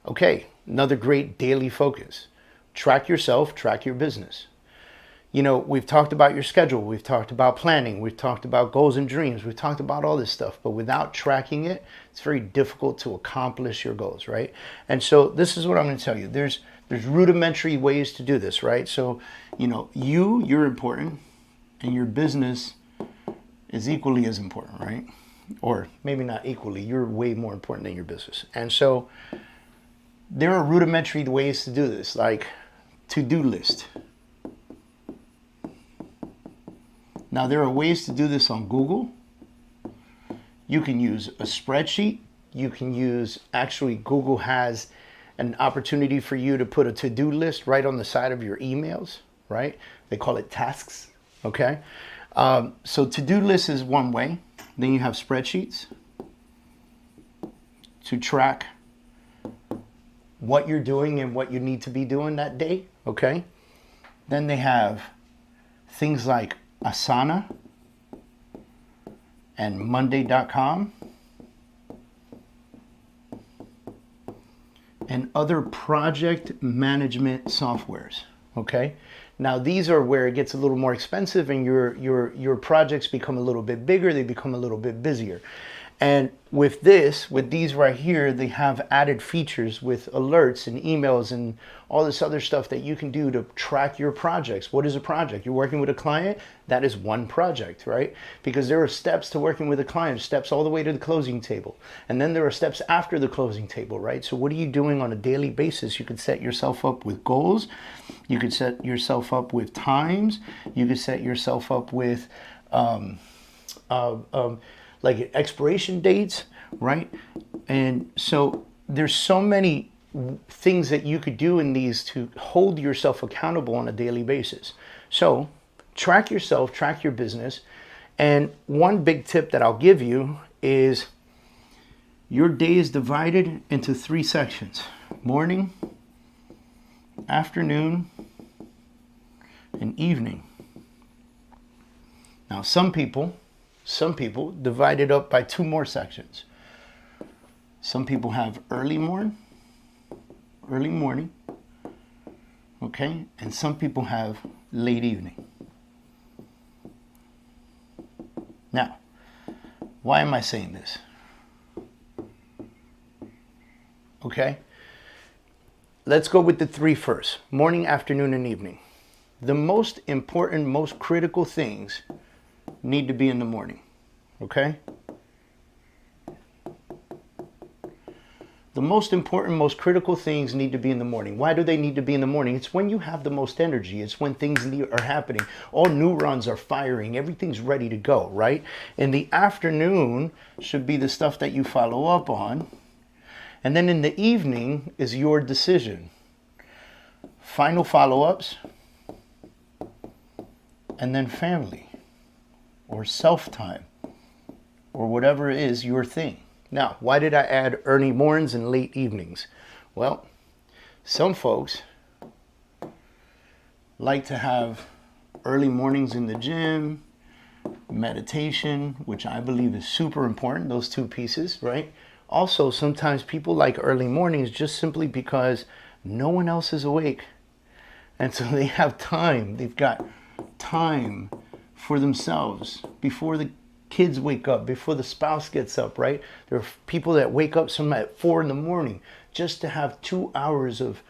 Okay, another great daily focus. Track yourself, track your business. You know, we've talked about your schedule, we've talked about planning, we've talked about goals and dreams, we've talked about all this stuff, but without tracking it, it's very difficult to accomplish your goals, right? And so this is what I'm going to tell you. There's rudimentary ways to do this, right? So, you know, you're important, and your business is equally as important, right? Or maybe not equally, you're way more important than your business. And so there are rudimentary ways to do this, like to-do list. Now, there are ways to do this on Google. You can use a spreadsheet. You can use, actually, Google has an opportunity for you to put a to-do list right on the side of your emails, right? They call it tasks, okay? So to-do list is one way. Then you have spreadsheets to track what you're doing and what you need to be doing that day, okay? Then they have things like Asana and Monday.com and other project management softwares, okay? Now these are where it gets a little more expensive and your projects become a little bit bigger, they become a little bit busier. And with these right here, they have added features with alerts and emails and all this other stuff that you can do to track your projects. What is a project? You're working with a client, that is one project, right? Because there are steps to working with a client, steps all the way to the closing table. And then there are steps after the closing table, right? So what are you doing on a daily basis? You could set yourself up with goals. You could set yourself up with times. You could set yourself up with like expiration dates, right? And so there's so many things that you could do in these to hold yourself accountable on a daily basis. So track yourself, track your business. And one big tip that I'll give you is your day is divided into 3 sections: morning, afternoon, and evening. Now, some people divide it up by 2 more sections. Some people have early morning, okay? And some people have late evening. Now, why am I saying this? Okay? Let's go with the 3 first: morning, afternoon, and evening. The most important, most critical things need to be in the morning, okay? The most important, most critical things need to be in the morning. Why do they need to be in the morning? It's when you have the most energy. It's when things are happening. All neurons are firing. Everything's ready to go, right? In the afternoon should be the stuff that you follow up on. And then in the evening is your decision. Final follow-ups, and then family or self-time or whatever is your thing. Now, why did I add early mornings and late evenings? Well, some folks like to have early mornings in the gym, meditation, which I believe is super important, those 2 pieces, right? Also, sometimes people like early mornings just simply because no one else is awake. And so they have time. They've got time for themselves before the kids wake up, before the spouse gets up, right? There are people that wake up some at 4 in the morning just to have 2 hours of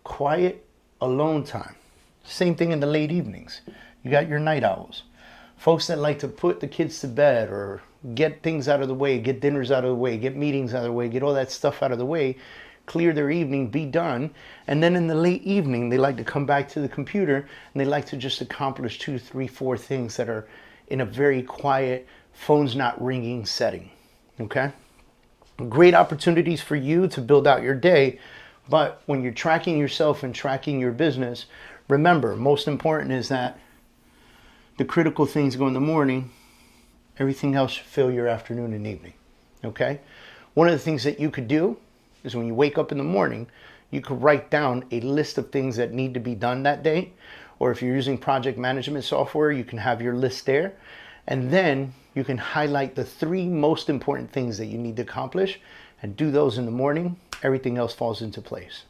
quiet alone time. Same thing in the late evenings. You got your night owls. Folks that like to put the kids to bed or get things out of the way, get dinners out of the way, get meetings out of the way, get all that stuff out of the way, clear their evening, be done. And then in the late evening, they like to come back to the computer and they like to just accomplish 2, 3, 4 things that are in a very quiet, phone's not ringing setting, okay? Great opportunities for you to build out your day, but when you're tracking yourself and tracking your business, remember, most important is that the critical things go in the morning, everything else should fill your afternoon and evening, okay? One of the things that you could do is when you wake up in the morning, you could write down a list of things that need to be done that day. Or if you're using project management software, you can have your list there. And then you can highlight the 3 most important things that you need to accomplish and do those in the morning everything else falls into place.